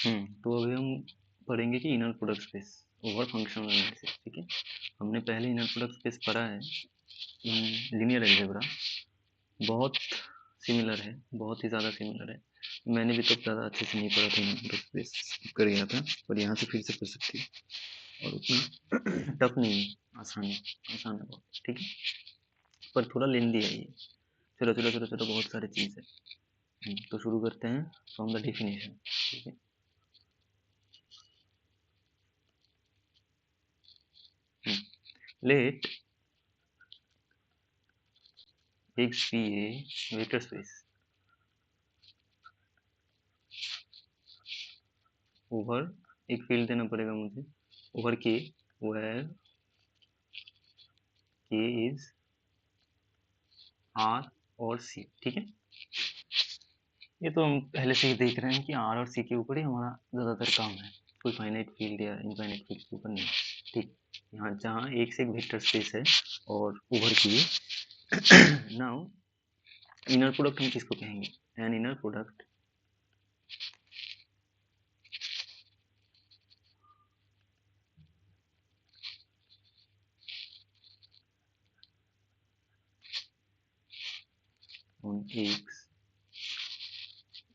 तो अभी हम पढ़ेंगे कि inner product space over functional analysis. ठीक है, हमने पहले इनर प्रोडक्ट स्पेस पढ़ा है इन लीनियर अलजेब्रा। बहुत सिमिलर है, बहुत ही ज़्यादा सिमिलर है। मैंने भी तो ज़्यादा अच्छे से नहीं पढ़ा था, इनर प्रोडक्ट स्पेस कर गया था, पर यहाँ से फिर से कर सकती हूँ और उतना टफ नहीं है, आसान है बहुत। ठीक है, पर थोड़ा लेंदी है ये, छोटा छोटा छोटा छोटा बहुत सारे चीज़ है। तो शुरू करते हैं फ्रॉम द डेफिनेशन। ठीक है, let X be a vector space over, एक फील्ड देना पड़ेगा मुझे, ओवर के वेयर के इज आर और सी। ठीक है, ये तो हम पहले से ही देख रहे हैं कि आर और सी के ऊपर ही हमारा ज़्यादातर काम है, कोई फाइनाइट फील्ड या इनफाइनाइट फील्ड के ऊपर नहीं। ठीक, यहाँ जहाँ एक से एक वेक्टर स्पेस है और ओवर की नाउ इनर प्रोडक्ट हम किसको कहेंगे? An inner product on x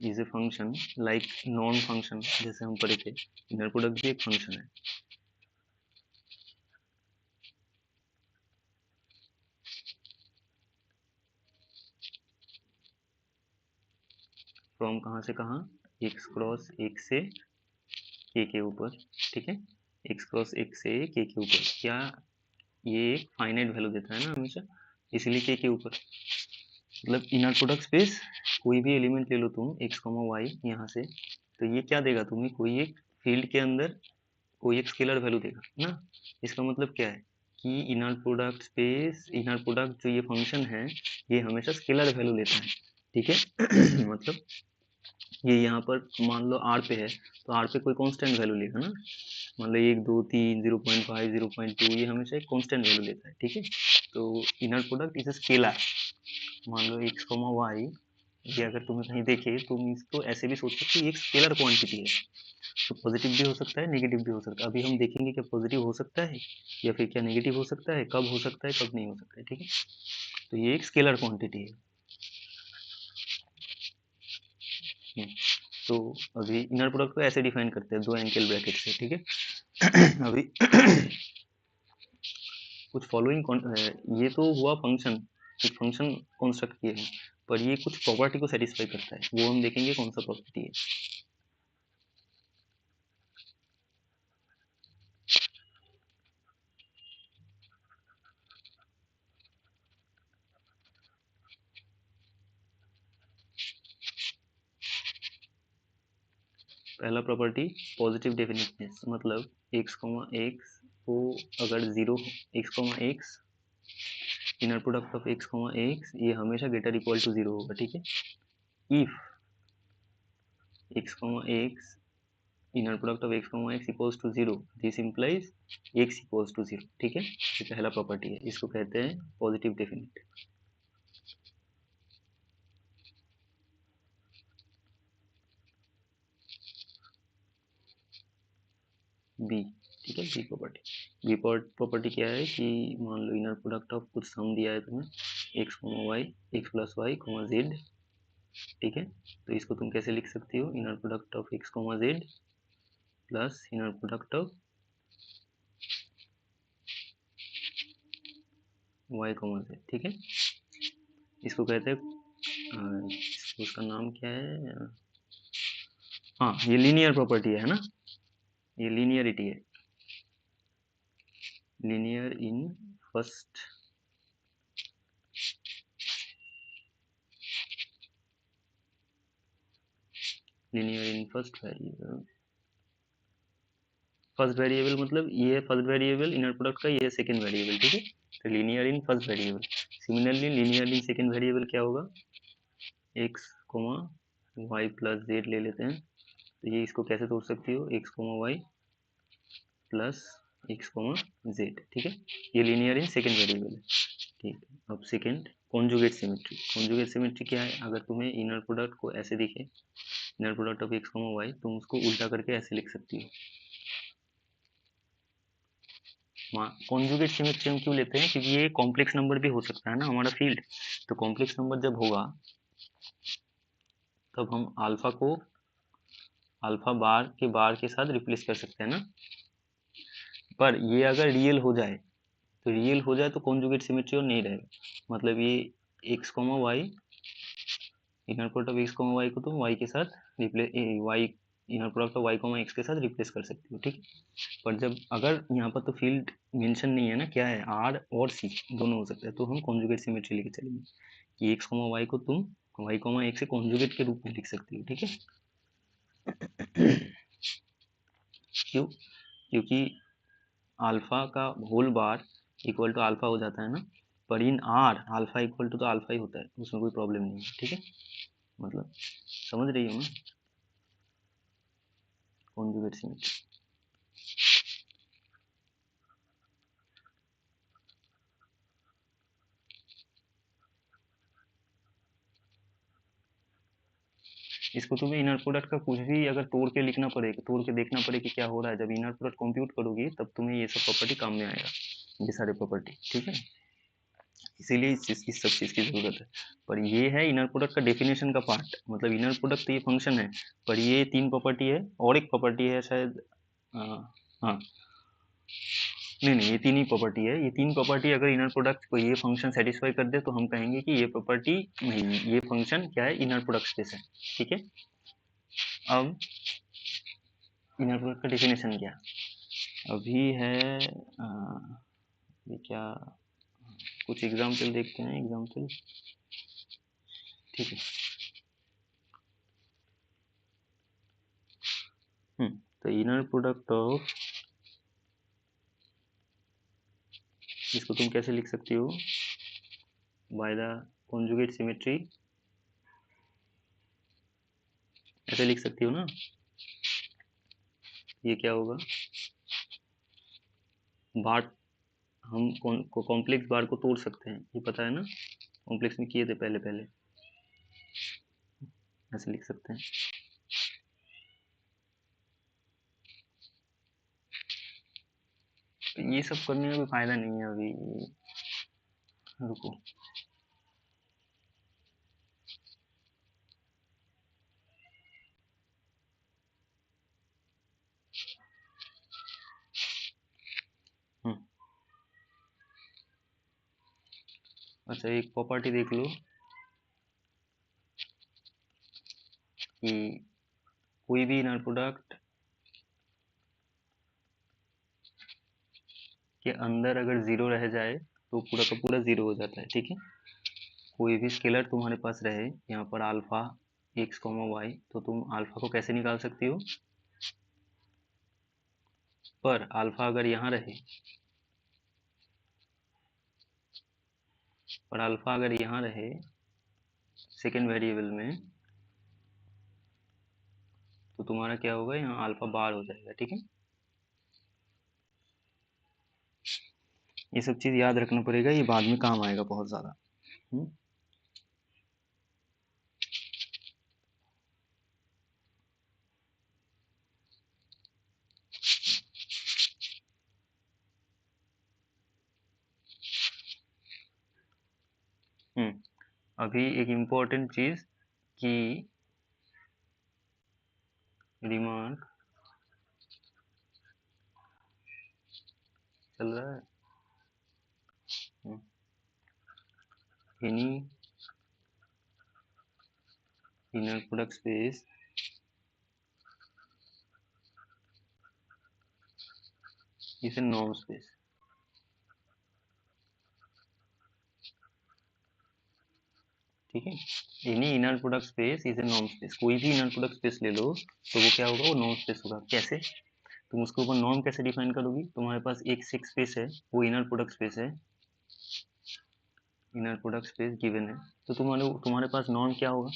is a function like non function, जैसे हम पढ़े थे इनर प्रोडक्ट भी एक फंक्शन है। फ्रॉम कहाँ से कहाँ? एक्स क्रॉस एक से के ऊपर। ठीक है, एक्स क्रॉस एक से के ऊपर। क्या ये एक फाइनाइट वैल्यू देता है ना हमेशा, इसलिए के ऊपर। मतलब इनर प्रोडक्ट स्पेस कोई भी एलिमेंट ले लो तुम एक्स कॉमा वाई यहाँ से, तो ये क्या देगा तुम्हें? कोई एक फील्ड के अंदर कोई एक स्केलर वैल्यू देगा ना। इसका मतलब क्या है कि inner product space, inner product जो ये फंक्शन है, ये हमेशा स्केलर वैल्यू लेता है। ठीक है मतलब ये यहाँ पर मान लो आर पे है, तो आर पे कोई कांस्टेंट वैल्यू लेगा ना। मान लो 1 2 3 0.5 0.2, ये हमेशा एक कांस्टेंट वैल्यू लेता है। ठीक है, तो इनर प्रोडक्ट इज स्केलर। मान लो एक्स कॉमा वाई, ये अगर तुम्हें कहीं देखे तुम इसको ऐसे भी सोच सकते हो, एक स्केलर क्वांटिटी है, तो पॉजिटिव भी हो सकता है, नेगेटिव भी हो सकता है। अभी हम देखेंगे क्या पॉजिटिव हो सकता है या फिर क्या नेगेटिव हो सकता है, कब हो सकता है कब नहीं हो सकता है। ठीक है, तो ये एक स्केलर क्वांटिटी है। तो अभी इनर प्रोडक्ट को ऐसे डिफाइन करते हैं, दो एंगल ब्रैकेट से। ठीक है अभी कुछ फॉलोइंग, ये तो हुआ फंक्शन, एक फंक्शन कॉन्स्ट्रक्ट किए हैं, पर ये कुछ प्रॉपर्टी को सेटिस्फाई करता है, वो हम देखेंगे कौन सा प्रॉपर्टी है। पहला प्रॉपर्टी पॉजिटिव डेफिनेटनेस, मतलब एक्स कॉमा एक्स को अगर zero, x comma x inner product of x comma x ये हमेशा ग्रेटर इक्वल टू जीरो होगा। ठीक है, if x comma x inner product of x comma x equals to zero, this implies x equals to zero. ठीक है, ये पहला property है, इसको कहते हैं पॉजिटिव डेफिनेट। बी, ठीक है, बी प्रॉपर्टी। बी प्रॉपर्टी क्या है कि मान लो इनर प्रोडक्ट ऑफ कुछ सम दिया है तुम्हें x comma y, x plus y comma z. ठीक है, तो इसको तुम कैसे लिख सकती हो? Inner product of x comma z plus inner product of y comma z. ठीक है, इसको कहते हैं उसका नाम क्या है? हाँ, ये लीनियर प्रॉपर्टी है ना, ये लीनियरिटी है, linear in first linear in first variable. First variable मतलब ये फर्स्ट वेरिएबल इनर प्रोडक्ट का, ये सेकंड वेरिएबल। ठीक है, तो linear in first variable. Similarly linear in second variable क्या होगा? X comma y plus z ले लेते हैं, तो ये इसको कैसे तोड़ सकती हो? X comma y plus x comma z. ठीक है, ये लीनियर इन सेकंड वेरिएबल है। ठीक है, अब second conjugate symmetry. Conjugate symmetry क्या है? अगर तुम्हें इनर प्रोडक्ट को ऐसे दिखे, inner product of x comma y, तुम उसको उल्टा करके ऐसे लिख सकती हो। कॉन्जुगेट सिमेट्री हम क्यों लेते हैं? क्योंकि ये कॉम्प्लेक्स नंबर भी हो सकता है ना हमारा फील्ड। तो कॉम्प्लेक्स नंबर जब होगा तब हम अल्फा को अल्फा बार के साथ रिप्लेस कर सकते हैं ना। पर ये अगर रियल हो जाए, तो रियल हो जाए तो कॉन्जुगेट सिमेट्री और नहीं रहेगा। मतलब ये x comma y, inner product of x comma y को तुम वाई के साथ replace, y inner product of y comma x के साथ रिप्लेस कर सकती हो, ठीक है। पर जब अगर यहाँ पर तो फील्ड मेंशन नहीं है ना, क्या है, आर और सी दोनों हो सकता है, तो हम कॉन्जुगेट सिमेट्री लेके चलेंगे कि एक्स कॉमा वाई को तुम वाई कॉमा एक्स से कॉन्जुगेट के रूप में लिख सकती हो, ठीक है। क्यों? क्योंकि अल्फा का whole bar equal to alpha हो जाता है ना, पर in R alpha equal to तो अल्फा ही होता है, उसमें कोई प्रॉब्लम नहीं है, ठीक है। मतलब समझ रही हो ना कॉन्जुगेट सिमेट्री। इसको तुम्हें इनर प्रोडक्ट का कुछ भी अगर तोड़ के लिखना पड़ेगा, तोड़ के देखना पड़ेगा कि क्या हो रहा है, जब इनर प्रोडक्ट कंप्यूट करोगी तब तुम्हें ये सब प्रॉपर्टी काम में आएगा, ये सारे प्रॉपर्टी, ठीक है। इसीलिए इस सब चीज़ की ज़रूरत है। पर ये है इनर प्रोडक्ट का डेफिनेशन का पार्ट, मतलब इनर प्रोडक्ट तो ये फंक्शन है, पर ये 3 प्रॉपर्टी है और एक प्रॉपर्टी है शायद, हाँ, नहीं, ये 3 ही प्रॉपर्टी है। ये 3 प्रॉपर्टी अगर इनर प्रोडक्ट को ये फंक्शन सेटिस्फाई कर दे तो हम कहेंगे कि ये प्रॉपर्टी नहीं, ये फंक्शन क्या है, इनर प्रोडक्ट स्पेस है, ठीक है। अब इनर प्रोडक्ट का डेफिनेशन क्या अभी है, ये क्या, कुछ एग्जाम्पल देखते हैं, एग्जाम्पल, ठीक है। तो इनर प्रोडक्ट ऑफ, इसको तुम कैसे लिख सकती हो, बाय द कॉन्जुगेट सिमेट्री, ऐसे लिख सकती हो ना। ये क्या होगा, बार, हम कॉम्प्लेक्स बार को तोड़ सकते हैं, ये पता है ना, कॉम्प्लेक्स में किए थे पहले पहले, ऐसे लिख सकते हैं। तो ये सब करने का कोई फायदा नहीं है अभी, रुको। अच्छा, एक प्रॉपर्टी देख लो कि कोई भी इनर प्रोडक्ट के अंदर अगर जीरो रह जाए तो पूरा का पूरा जीरो हो जाता है, ठीक है। कोई भी स्केलर तुम्हारे पास रहे, यहाँ पर अल्फा एक्स कॉमा वाई, तो तुम अल्फा को कैसे निकाल सकती हो, पर अल्फा अगर यहाँ रहे, पर अल्फा अगर यहाँ रहे सेकेंड वेरिएबल में, तो तुम्हारा क्या होगा, यहाँ अल्फा बार हो जाएगा, ठीक है। ये सब चीज़ याद रखना पड़ेगा, ये बाद में काम आएगा बहुत ज़्यादा। अभी एक इम्पोर्टेंट चीज़ की रिमार्क चल रहा है, any inner product space is a norm space, ठीक है। Any inner product space is a norm space, कोई भी इनर प्रोडक्ट स्पेस ले लो तो वो क्या होगा, वो नॉर्म स्पेस होगा। कैसे? तुम उसके ऊपर नॉर्म कैसे डिफाइन करोगी, तुम्हारे पास एक स्पेस है, वो इनर प्रोडक्ट स्पेस है, इनर प्रोडक्ट स्पेस गिवन है, तो तुम्हारे पास नॉर्म क्या होगा,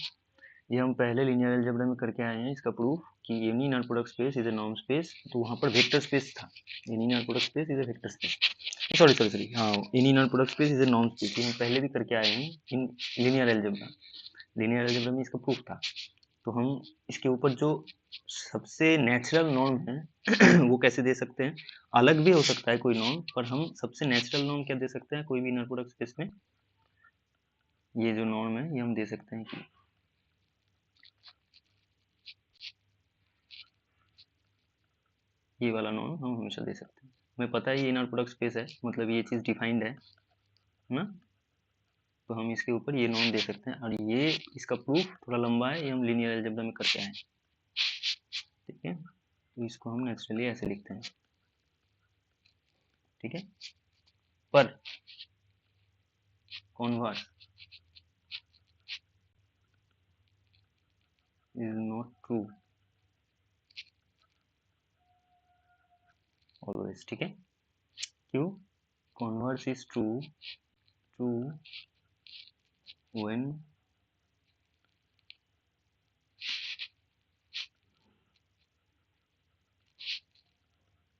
ये हम पहले लीनियर अलजेब्रा में करके आए हैं इसका प्रूफ कि any inner product space is a norm space, तो वहाँ पर वेक्टर स्पेस था, any inner product space is a vector space. Sorry sorry sorry, हाँ, an inner product space is a नॉन स्पेस, ये हम पहले भी करके आए हैं in linear algebra. Linear algebra में इसका प्रूफ था। तो हम इसके ऊपर जो सबसे नेचुरल नॉर्म है वो कैसे दे सकते हैं? अलग भी हो सकता है कोई नॉर्म, पर हम सबसे नेचुरल नॉर्म क्या दे सकते हैं कोई भी इनर प्रोडक्ट स्पेस में? ये जो नॉर्म है ये हम दे सकते हैं कि ये वाला नॉर्म हम हमेशा दे सकते हैं। हमें पता है ये इनर प्रोडक्ट स्पेस है, मतलब ये चीज़ डिफाइंड है ना? तो हम इसके ऊपर ये नॉर्म दे सकते हैं, और ये इसका प्रूफ थोड़ा लंबा है, ये हम लीनियर अलजेब्रा में करके आए हैं। ठीक है, तो इसको हम नेचुरली ऐसे लिखते हैं। ठीक है, पर converse is not true always. ठीक है, क्यों? Converse is true true when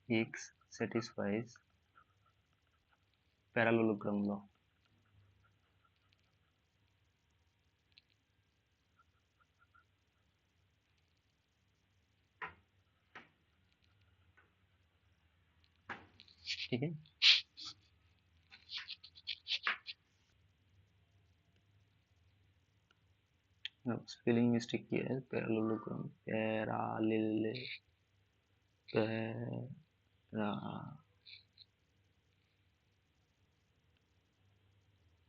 x satisfies parallelogram law। ठीक है, स्पेलिंग मिस्टेक किया है, पैरेललोग्राम पैरालेल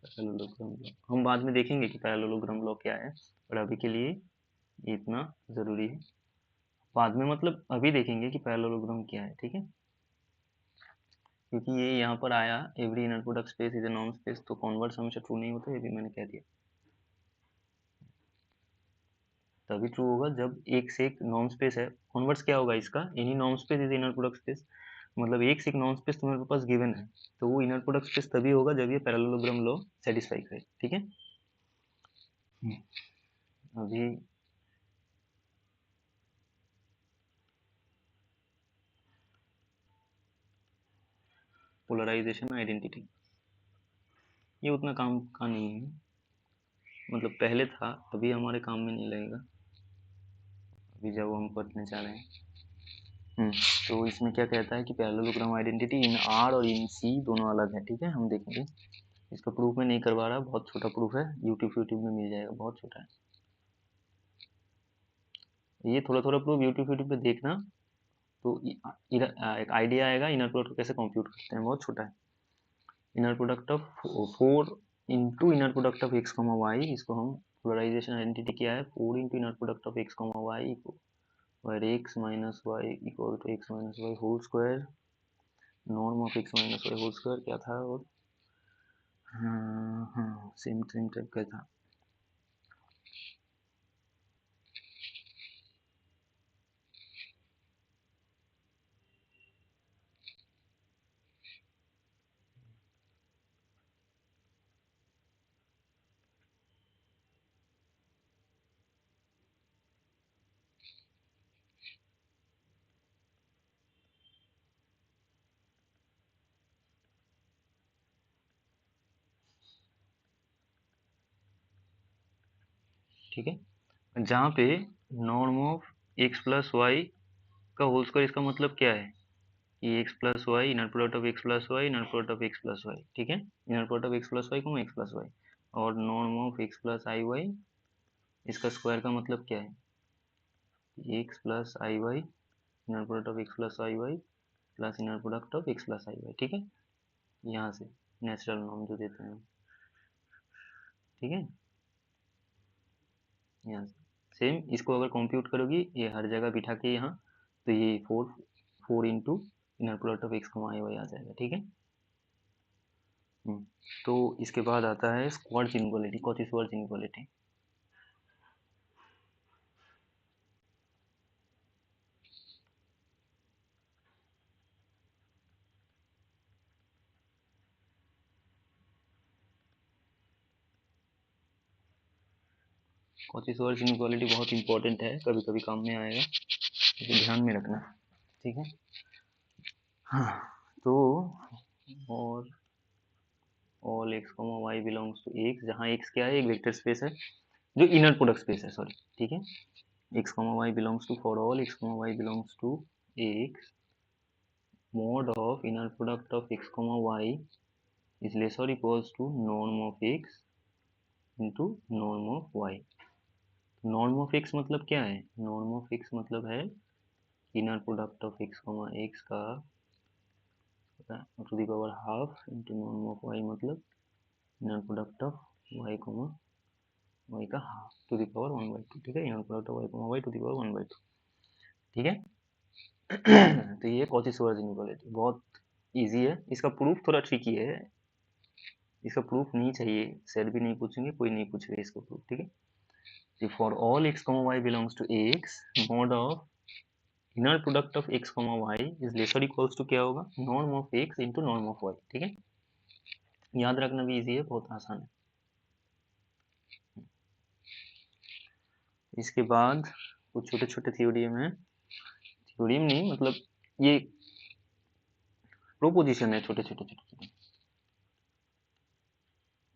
पैरेललोग्राम लॉ हम बाद में देखेंगे कि पैरेललोग्राम लॉ क्या है, पर अभी के लिए ये इतना ज़रूरी है। बाद में मतलब अभी देखेंगे कि पैरेललोग्राम क्या है। ठीक है, क्योंकि ये यहाँ पर आया every inner product space is a norm space, तो कॉन्वर्स हमेशा ट्रू नहीं होता, ये भी मैंने कह दिया। तभी ट्रू होगा जब एक से एक नॉर्म स्पेस है। कॉन्वर्स क्या होगा इसका? Any norm space is inner product space, मतलब एक से एक नॉर्म स्पेस तुम्हारे पास गिवन है, तो वो इनर प्रोडक्ट स्पेस तभी होगा जब ये पैरेललोग्राम लॉ सेटिस्फाई करे। ठीक है, अभी पोलराइजेशन आइडेंटिटी ये उतना काम का नहीं है, मतलब पहले था, अभी हमारे काम में नहीं लगेगा, अभी जब हम पढ़ने जा रहे हैं। तो इसमें क्या कहता है कि पैरेललोग्राम आइडेंटिटी इन आर और इन सी दोनों अलग है। ठीक है, हम देखेंगे। इसका प्रूफ मैं नहीं करवा रहा, बहुत छोटा प्रूफ है, यूट्यूब में मिल जाएगा, बहुत छोटा है ये। थोड़ा थोड़ा प्रूफ यूट्यूब पे देखना, तो एक आइडिया आएगा इनर प्रोडक्ट को कैसे कंप्यूट करते हैं। बहुत छोटा है। Inner product of 4 into inner product of x comma y, इसको हम पोलराइजेशन आइडेंटिटी क्या है, 4 into inner product of x comma y where x minus y equal to x minus y whole square, norm of x minus y whole square क्या था? और हाँ same same type का था। ठीक है, जहाँ पे norm of x plus y का होल स्क्वायर, इसका मतलब क्या है कि x plus y, inner product of x plus y, inner product of x plus y. ठीक है, inner product of x plus y को एक्स प्लस वाई, और norm of x plus i y, इसका स्क्वायर का मतलब क्या है? X plus i y, inner product of x plus i y plus inner product of x plus i y. ठीक है, यहाँ से नेचुरल नॉर्म जो देते हैं। ठीक है, यहाँ से सेम इसको अगर कंप्यूट करोगी ये हर जगह बिठा के यहाँ, तो ये 4 into inner product of x कमा वाई आ जाएगा। ठीक है, तो इसके बाद आता है स्क्वार्ट्ज इनइक्वालिटी। कौन सी स्क्वार्ट्ज इनइक्वालिटी? कौची स्क्वार्ट्ज इनइक्वालिटी बहुत इंपॉर्टेंट है, कभी कभी काम में आएगा, इसे ध्यान में रखना। ठीक है, हाँ, तो और all x comma y belongs to x, जहाँ एक्स क्या है, एक वेक्टर स्पेस है जो इनर प्रोडक्ट स्पेस है, सॉरी, ठीक है। X comma y belongs to, for all x comma y belongs to x, mod of inner product of x comma y is less or equals to norm of x into norm of y। norm of x मतलब क्या है? norm of x मतलब है inner product of x comma x का to the power half into norm of y मतलब inner product of y comma y का half to the power 1/2, ठीक है। inner product of y comma y to the power 1/2, ठीक है। तो ये Cauchy-Schwartz inequality बहुत इजी है, इसका प्रूफ थोड़ा ट्रिकी है, इसका प्रूफ नहीं चाहिए, सर भी नहीं पूछेंगे, कोई नहीं पूछेगा इसका प्रूफ, ठीक है। For all x comma y belongs to x, mod of inner product of x comma y is lesser equals to क्या होगा, norm of x into norm of y, ठीक है। याद रखना भी इजी है, बहुत आसान है। इसके बाद कुछ छोटे छोटे थ्योरम है, थ्योरम नहीं मतलब ये प्रोपोजिशन है, छोटे छोटे छोटे छोटे,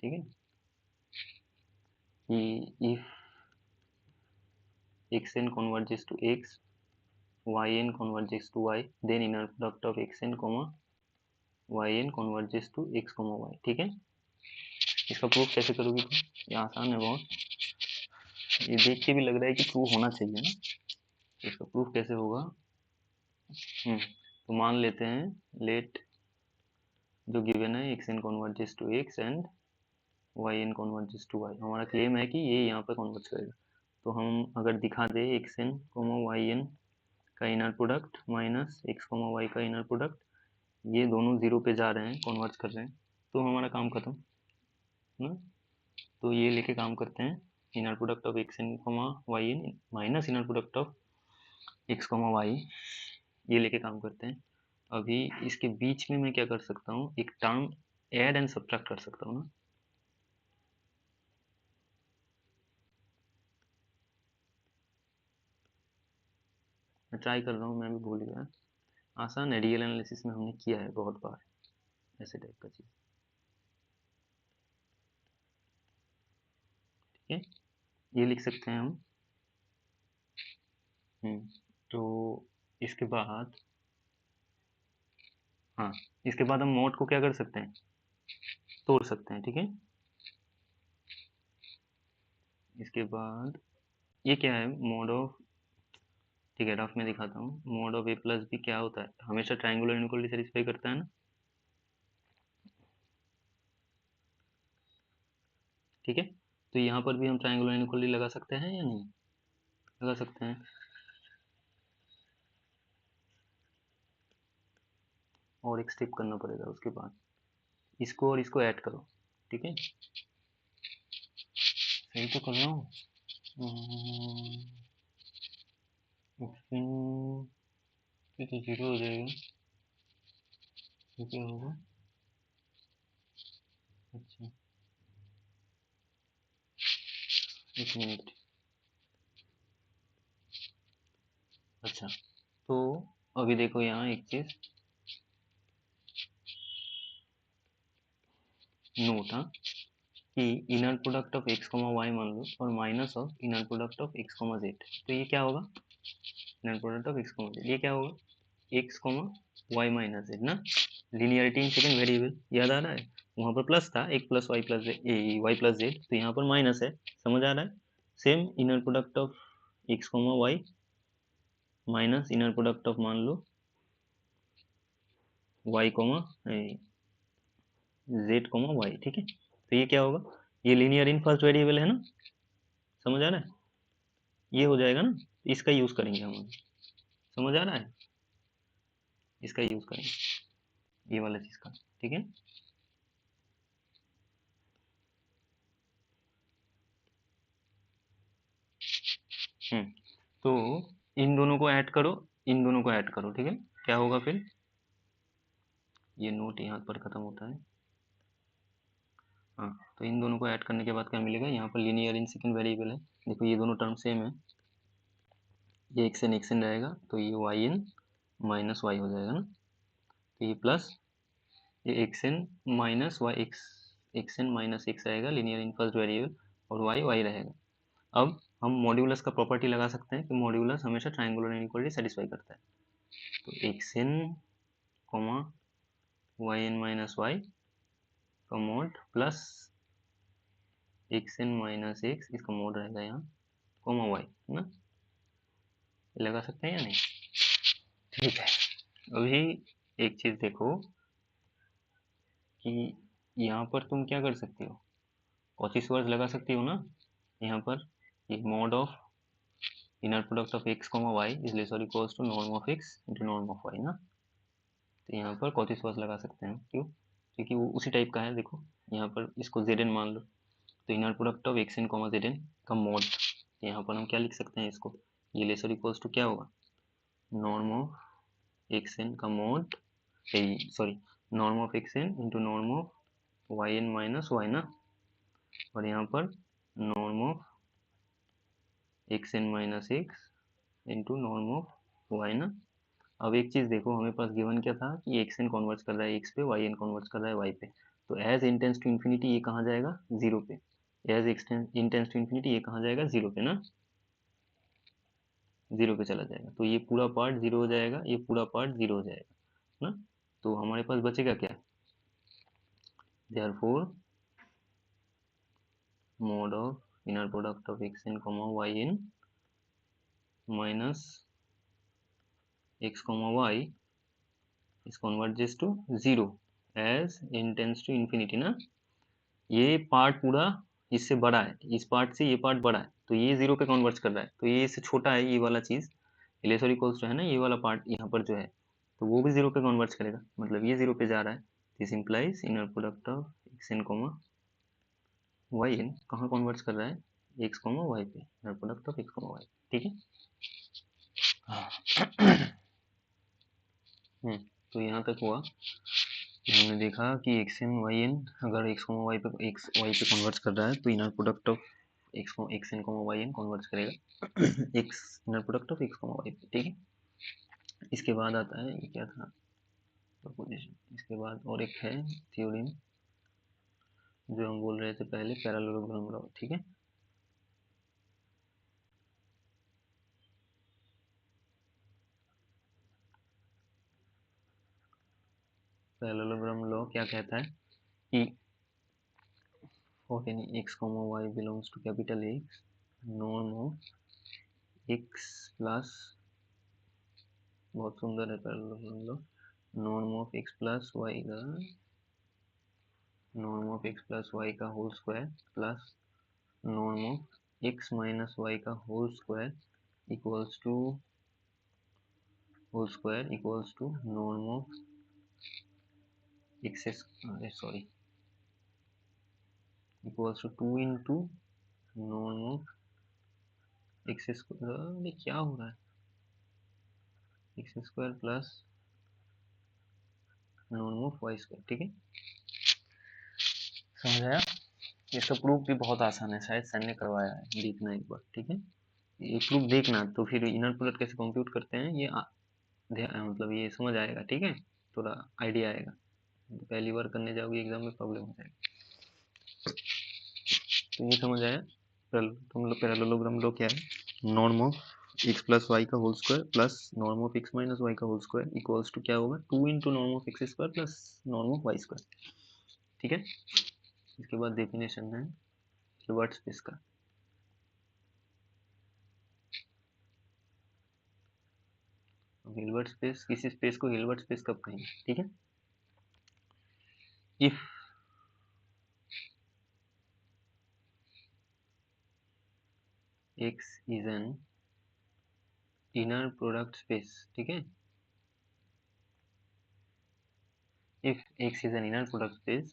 ठीक है। कि if xn converges to x, yn converges to y, then inner product of xn yn converges to x, y, ठीक है। इसका प्रूफ कैसे करोगे तुम? ये आसान है बहुत, ये देख के भी लग रहा है कि प्रूफ होना चाहिए ना। इसका प्रूफ कैसे होगा? तो मान लेते हैं लेट जो गिवन है X N converges to X and Y N converges to Y, हमारा क्लेम है कि ये यहाँ पर कॉन्वर्ज करेगा। तो हम अगर दिखा दे X N comma Y N का inner product minus X comma Y का इनर प्रोडक्ट, ये दोनों जीरो पे जा रहे हैं, कॉन्वर्ज कर रहे हैं, तो हमारा काम खत्म ना। तो ये लेके काम करते हैं, inner product of x N comma Y n minus inner product of x comma y, ये लेके काम करते हैं। अभी इसके बीच में मैं क्या कर सकता हूँ, एक टर्म ऐड एंड सब्ट्रैक्ट कर सकता हूँ ना। मैं ट्राई कर रहा हूँ, मैं भी भूल गया। आसान है, रियल एनालिसिस में हमने किया है बहुत बार ऐसे टाइप का चीज़, ठीक है। ये लिख सकते हैं हम। तो इसके बाद, हाँ, इसके बाद हम मोड को क्या कर सकते हैं, तोड़ सकते हैं, ठीक है। इसके बाद ये क्या है, मोड ऑफ, ठीक है, रफ में दिखाता हूँ। Mod of a plus b क्या होता है, हमेशा ट्राइंगुलर इनइक्वालिटी सेटिस्फाई करता है ना, ठीक है। तो यहाँ पर भी हम ट्राइंगुलर इनइक्वालिटी लगा सकते हैं या नहीं लगा सकते हैं, और एक स्टेप करना पड़ेगा उसके बाद, इसको और इसको ऐड करो, ठीक है। सही तो कर रहा हूँ। ये तो जीरो हो जाएगा, तो क्या होगा, अच्छा एक मिनट, अच्छा। तो अभी देखो यहाँ एक चीज नोट, हाँ, कि inner product of x comma y मान लो और minus of inner product of x comma z, तो ये क्या होगा, inner product of x comma z, ये क्या होगा, x comma Y minus z ना। लिनियरिटी इन सेकंड वेरिएबल याद आ रहा है, वहाँ पर प्लस था, एक plus y plus y plus z, तो यहाँ पर माइनस है, समझ आ रहा है। Same inner product of x comma Y minus inner product of मान लो Y comma Z comma Y, ठीक है। तो ये क्या होगा, ये लीनियर इन फर्स्ट वेरिएबल है ना, समझ आ रहा है, ये हो जाएगा ना, इसका यूज करेंगे हम, समझ आ रहा है, इसका यूज करेंगे ये वाला चीज का, ठीक है। तो इन दोनों को ऐड करो, इन दोनों को ऐड करो, ठीक है। क्या होगा फिर, ये नोट यहाँ पर खत्म होता है, हाँ। तो इन दोनों को ऐड करने के बाद क्या मिलेगा, यहाँ पर लीनियर इन सेकंड वेरिएबल है, देखो ये दोनों टर्म सेम है, ये एक्स एन रहेगा, तो ये वाई एन माइनस वाई हो जाएगा ना, तो ये प्लस ये xn minus y xn minus x आएगा लीनियर इन फर्स्ट वेरिएबल, और y रहेगा। अब हम मॉड्यूलस का प्रॉपर्टी लगा सकते हैं कि मॉड्यूलस हमेशा ट्रायंगुलर इनइक्वालिटी सेटिस्फाई करता है। तो xn yn माइनस y का mode plus xn minus x, इसका मोड रहेगा यहाँ y, है ना, लगा सकते हैं या नहीं? ठीक है। अभी एक चीज देखो कि यहाँ पर तुम क्या कर सकती हो, कॉची स्क्वायर लगा सकती हो ना। यहाँ पर ये mod of inner product of x y is less और equals to norm of x into norm of y ना। तो यहाँ पर कॉची स्क्वायर लगा सकते हैं, क्यों? क्योंकि वो उसी टाइप का है। देखो यहाँ पर इसको zn मान लो, तो inner product of xn zn का मोड, यहाँ पर हम क्या लिख सकते हैं इसको, ये लेस और इक्वल्स टू क्या होगा, नॉर्म ऑफ xn का mode, sorry norm of xn into norm of yn minus y ना, और यहाँ पर norm of xn minus x into norm of y ना। अब एक चीज देखो, हमें पास गिवन क्या था कि xn कन्वर्ट कर रहा है x पे, yn कन्वर्ट कर रहा है y पे, तो एज इंटेंस टू इन्फिनिटी ये कहाँ जाएगा, जीरो पे। एज इंटेंस टू इन्फिनिटी ये कहाँ जाएगा, जीरो पे ना, जीरो पे चला जाएगा। तो ये पूरा पार्ट जीरो हो जाएगा, ये पूरा पार्ट जीरो हो जाएगा ना। तो हमारे पास बचेगा क्या, therefore mod of inner product of xn yn minus x y is converges to zero as n tends to infinity ना। ये पार्ट पूरा इससे बड़ा है, इस पार्ट से ये पार्ट बड़ा है, तो ये जीरो पे कन्वर्ट कर रहा है, तो ये इससे छोटा है, ये वाला चीज लेस और इक्वल्स टू है ना, ये वाला पार्ट यहाँ पर जो है, तो वो भी जीरो पे कन्वर्ट करेगा, मतलब ये जीरो पे जा रहा है। This implies inner product of xn yn कहाँ कन्वर्ट कर रहा है, x y पे, inner product of x y, ठीक है। तो यहाँ तक हुआ, हमने देखा कि xn yn अगर x y पे कन्वर्ट कर रहा है तो inner product of xn yn convert करेगा x inner product of x y पे, ठीक है। इसके बाद आता है, ये क्या था, प्रोपोजिशन। इसके बाद और एक है थ्योरम जो हम बोल रहे थे पहले, पैरेललोग्राम लॉ, ठीक है। पैरेललोग्राम लॉ क्या कहता है कि for any x y belongs to capital X, norm of x plus, बहुत सुंदर है parallelogram law, norm of x plus y का, norm of x plus y का whole square plus norm of x minus y का whole square equals to norm of x, sorry, equals to 2 into norm of x square, क्या हो रहा है, x square plus norm of y square, ठीक है। समझ आया? इसका प्रूफ भी बहुत आसान है, शायद सर ने करवाया है, देखना एक बार, ठीक है। ये प्रूफ देखना, तो फिर इनर प्रोडक्ट कैसे कंप्यूट करते हैं ये मतलब ये समझ आएगा, ठीक है, थोड़ा आइडिया आएगा। पहली बार करने जाओगे एग्जाम में प्रॉब्लम हो जाएगा। तो ये समझ आया, पैरेललोग्राम लॉ क्या है, norm of x plus y का whole square plus norm of x minus y का होल स्क्वायर इक्वल्स टू क्या होगा, 2 into norm of x square plus norm of y square, ठीक है। इसके बाद डेफिनेशन है हिल्बर्ट स्पेस का। हिल्बर्ट स्पेस, किसी स्पेस को हिल्बर्ट स्पेस कब कहेंगे, ठीक है। If x is an inner product space, ठीक है, if x is an inner product space,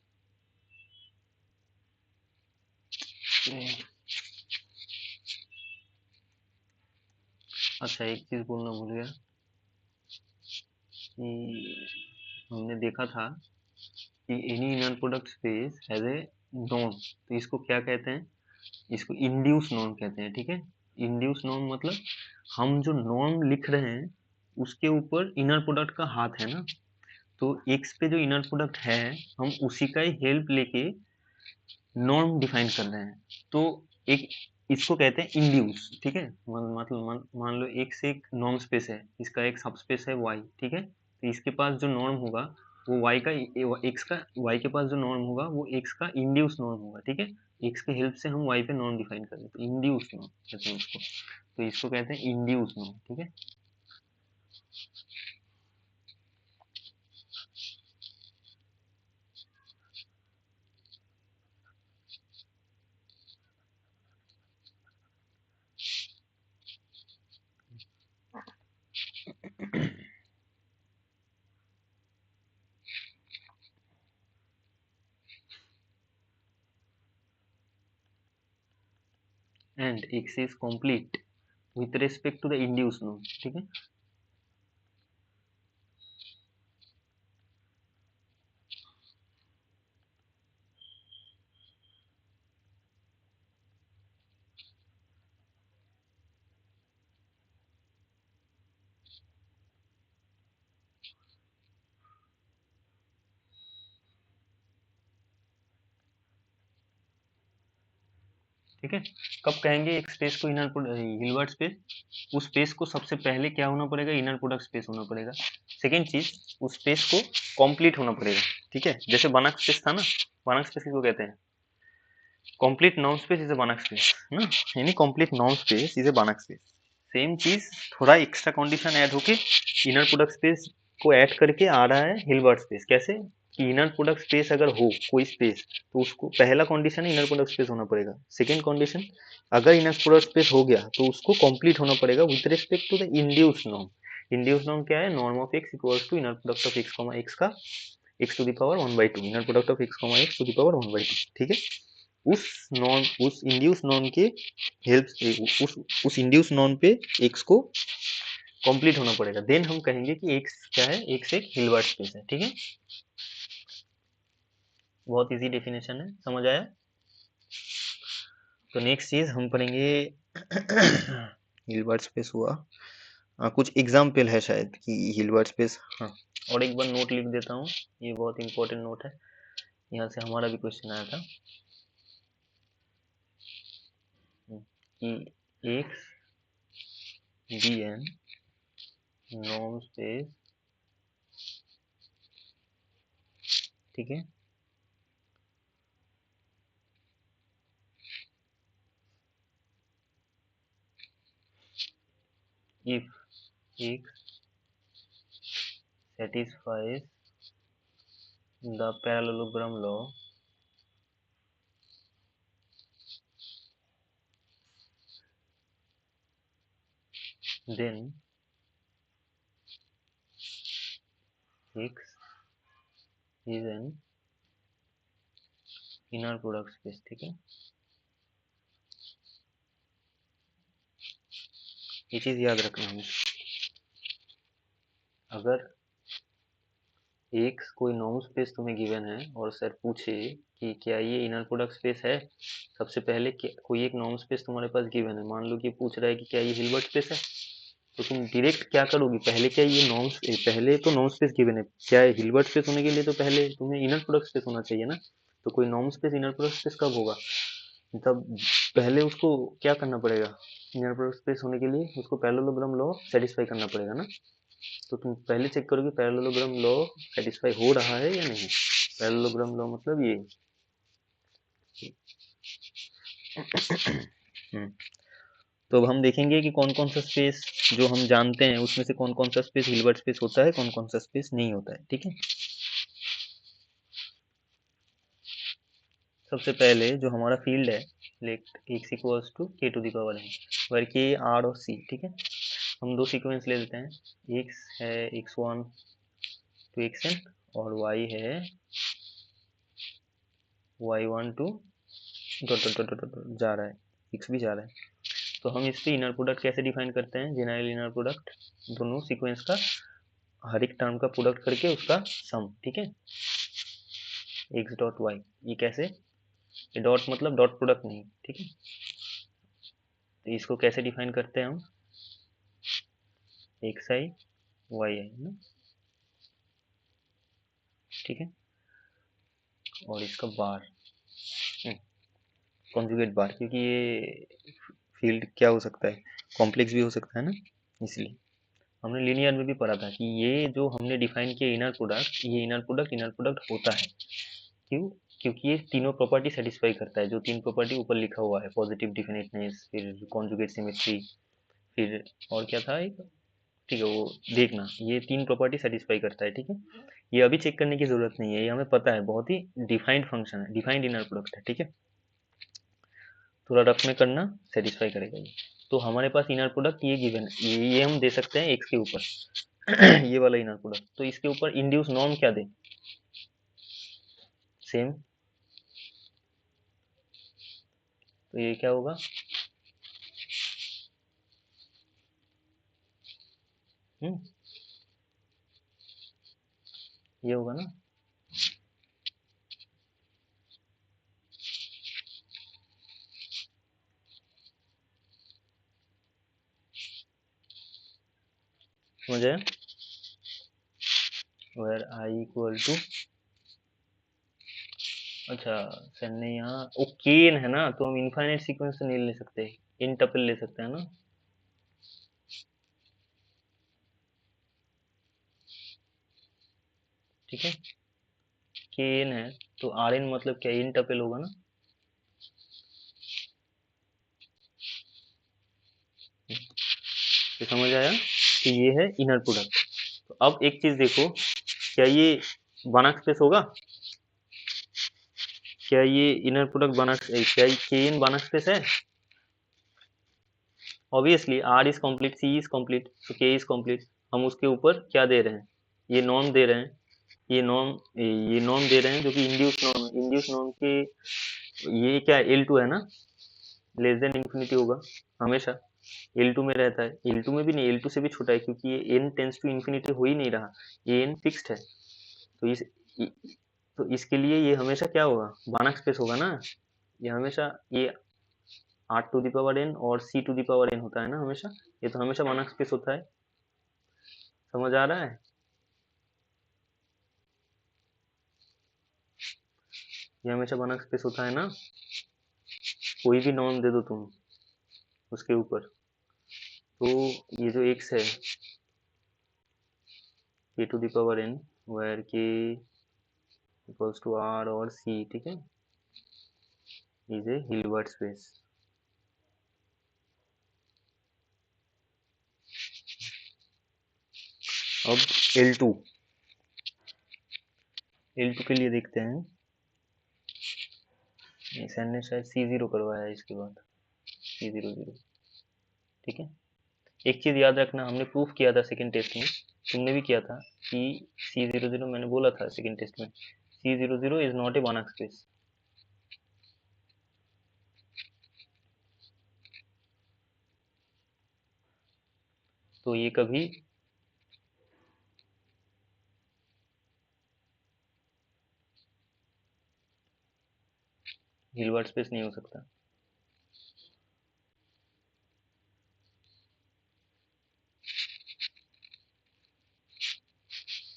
अच्छा एक चीज बोलना भूल गया कि हमने देखा था कि any inner product space has a norm, तो इसको क्या कहते हैं, इसको इंड्यूस नॉर्म कहते हैं, ठीक है। इंड्यूस नॉर्म मतलब हम जो नॉर्म लिख रहे हैं उसके ऊपर इनर प्रोडक्ट का हाथ है ना, तो x पे जो इनर प्रोडक्ट है हम उसी का ही हेल्प लेके नॉर्म डिफाइन कर रहे हैं। तो एक इसको कहते हैं इंड्यूस, ठीक है। मतलब मान लो x एक नॉर्म स्पेस है, इसका एक सब स्पेस है y, ठीक है। तो इसके पास जो नॉर्म होगा वो y का x का y के पास जो नॉर्म होगा वो x का इंड्यूस नॉर्म होगा, ठीक है। x के हेल्प से हम y पे नॉर्म डिफाइन कर रहे हैं, तो इंड्यूस नॉर्म कहते हैं उसको। तो इसको कहते हैं इंड्यूस नॉर्म, ठीक है। And x is complete with respect to the induce norm, ठीक है। ठीक है। कब कहेंगे एक स्पेस को इनर हिल्बर्ट स्पेस? उस स्पेस को सबसे पहले क्या होना पड़ेगा? इनर प्रोडक्ट स्पेस होना पड़ेगा। सेकेंड चीज, उस स्पेस को कंप्लीट होना पड़ेगा, ठीक है। जैसे बनक स्पेस था ना, बनक स्पेस किसको कहते हैं? कंप्लीट नॉन space is a Banach space ना, यानी कंप्लीट नॉन space is a Banach space. Same चीज थोड़ा एक्स्ट्रा कंडीशन ऐड होके इनर प्रोडक्ट स्पेस को ऐड करके आ रहा है हिल्बर्ट स्पेस। कैसे कि इनर प्रोडक्ट स्पेस अगर हो कोई स्पेस, तो उसको पहला कंडीशन इनर प्रोडक्ट स्पेस होना पड़ेगा। सेकेंड कंडीशन, अगर इनर प्रोडक्ट स्पेस हो गया तो उसको कंप्लीट होना पड़ेगा with respect to the induce norm. Induced norm क्या है? Norm of x equals to inner product of x comma x का x to the power 1/2, inner product of x comma x to the power 1/2, ठीक है। उस नॉन उस induced norm के help उस इंड्यूस नॉर्म पे एक्स को कंप्लीट होना पड़ेगा, देन हम कहेंगे कि एक्स क्या है? एक्स एक हिल्बर्ट स्पेस है, ठीक है। बहुत इजी डेफिनेशन है, समझ आया? तो नेक्स्ट चीज हम पढ़ेंगे हिल्बर्ट स्पेस हुआ। कुछ एग्जाम्पल है शायद कि हिल्बर्ट स्पेस। हाँ, और एक बार नोट लिख देता हूँ, ये बहुत इंपॉर्टेंट नोट है, यहाँ से हमारा भी क्वेश्चन आया था कि x be an norm space, ठीक है। if x satisfies the parallelogram law, then x is an inner product space, ठीक है। ये चीज याद रखना हमें, अगर एक्स कोई नॉर्म स्पेस तुम्हें गिवन है और सर पूछे कि क्या ये इनर प्रोडक्ट स्पेस है, सबसे पहले कोई एक नॉर्म स्पेस तुम्हारे पास गिवन है, मान लो कि पूछ रहा है कि क्या ये हिल्बर्ट स्पेस है, तो तुम डायरेक्ट क्या करोगी? पहले क्या ये नॉर्म, पहले तो नॉर्म स्पेस गिवन है, क्या है हिल्बर्ट स्पेस होने के लिए तो पहले तुम्हें इनर प्रोडक्ट स्पेस होना चाहिए ना। तो कोई norm space inner product space कब होगा? तब पहले उसको क्या करना पड़ेगा? इनर प्रोडक्ट स्पेस होने के लिए उसको पैरेललोग्राम लॉ सेटिस्फाई करना पड़ेगा ना। तो तुम पहले चेक करोगे पैरेललोग्राम लॉ सेटिस्फाई हो रहा है या नहीं। पैरेललोग्राम लॉ मतलब ये तो अब हम देखेंगे कि कौन कौन सा स्पेस जो हम जानते हैं उसमें से कौन कौन सा स्पेस हिल्बर्ट स्पेस होता है, कौन कौन सा स्पेस नहीं होता है, ठीक है। सबसे पहले जो हमारा फील्ड है, let x equals to k to the power n, where k r और c, ठीक है। हम दो सीक्वेंस ले लेते हैं, x है x1 टू xn और y है y1 to dot dot dot dot जा रहा है, x भी जा रहा है। तो हम इस पे इनर प्रोडक्ट कैसे डिफाइन करते हैं? जेनरल इनर प्रोडक्ट, दोनों सीक्वेंस का हर एक टर्म का प्रोडक्ट करके उसका सम, ठीक है। x डॉट y, ये कैसे? ये डॉट मतलब डॉट प्रोडक्ट नहीं, ठीक है। तो इसको कैसे डिफाइन करते हैं हम? एक्स आई वाई आई ना, ठीक है, और इसका बार कॉन्जुगेट बार, क्योंकि ये फील्ड क्या हो सकता है, कॉम्प्लेक्स भी हो सकता है ना, इसलिए हमने लीनियर में भी पढ़ा था कि ये जो हमने डिफाइन किया इनर प्रोडक्ट, ये इनर प्रोडक्ट होता है। क्यों? क्योंकि ये तीनों प्रॉपर्टी सेटिस्फाई करता है, जो तीन प्रॉपर्टी ऊपर लिखा हुआ है, पॉजिटिव डिफिनेटनेस, फिर कॉन्जुगेट सिमेट्री, फिर और क्या था एक, ठीक है वो देखना, ये तीन प्रॉपर्टी सेटिस्फाई करता है। ठीक है, ये अभी चेक करने की जरूरत नहीं है, ये हमें पता है, बहुत ही डिफाइंड फंक्शन है, डिफाइंड इनर प्रोडक्ट है। ठीक है, थोड़ा रफ में करना, सेटिस्फाई करेगा ये। तो हमारे पास इनर प्रोडक्ट ये गिवन है, ये हम दे सकते हैं एक्स के ऊपर ये वाला इनर प्रोडक्ट, तो इसके ऊपर इंड्यूस नॉर्म क्या दे, सेम, तो ये क्या होगा, हम्म, ये होगा ना, समझ आया, वेर आई इक्वल टू, अच्छा सर ने यहाँ ओ केन है ना, तो हम इनफाइनाइट सीक्वेंस से नहीं ले सकते, इन टपल ले सकते हैं ना, ठीक है, केन है तो आर एन मतलब क्या, इन टपल होगा ना, तो समझ आया कि ये है इनर प्रोडक्ट। तो अब एक चीज देखो, क्या ये बनाक स्पेस होगा, क्या ये इनर प्रोडक्ट बना, क्या के इन बनाक स्पेस है, obviously R is complete, C is complete, तो के इज कंप्लीट, हम उसके ऊपर क्या दे रहे हैं, ये नॉर्म दे रहे हैं, ये नॉर्म दे रहे हैं जो कि इंड्यूस नॉर्म है, इंड्यूस नॉर्म के, ये क्या एल टू है ना, लेस देन इंफिनिटी होगा हमेशा, एल टू में रहता है, एल टू में भी नहीं, एल टू से भी छोटा है, क्योंकि ये एन टेंस टू इंफिनिटी हो ही नहीं रहा, ये एन फिक्स्ड है, तो तो इसके लिए ये हमेशा क्या होगा, बानक स्पेस होगा ना, ये हमेशा ये R to the power n और C to the power n होता है ना हमेशा, ये तो हमेशा बानक स्पेस होता है, समझ आ रहा है, ये हमेशा बानक स्पेस होता है ना, कोई भी नॉर्म दे दो तुम उसके ऊपर, तो ये जो एक्स है, K to the power n, where K equals to R और सी, ठीक है, इज ए हिल्बर्ट स्पेस। अब L2, L2 के लिए देखते हैं, सैन ने शायद C0 करवाया है इसके बाद, C00, ठीक है, एक चीज याद रखना, हमने प्रूफ किया था सेकंड टेस्ट में, तुमने भी किया था कि C00, मैंने बोला था सेकंड टेस्ट में, C00 is not a Banach space, तो ये कभी हिल्बर्ट स्पेस नहीं हो सकता।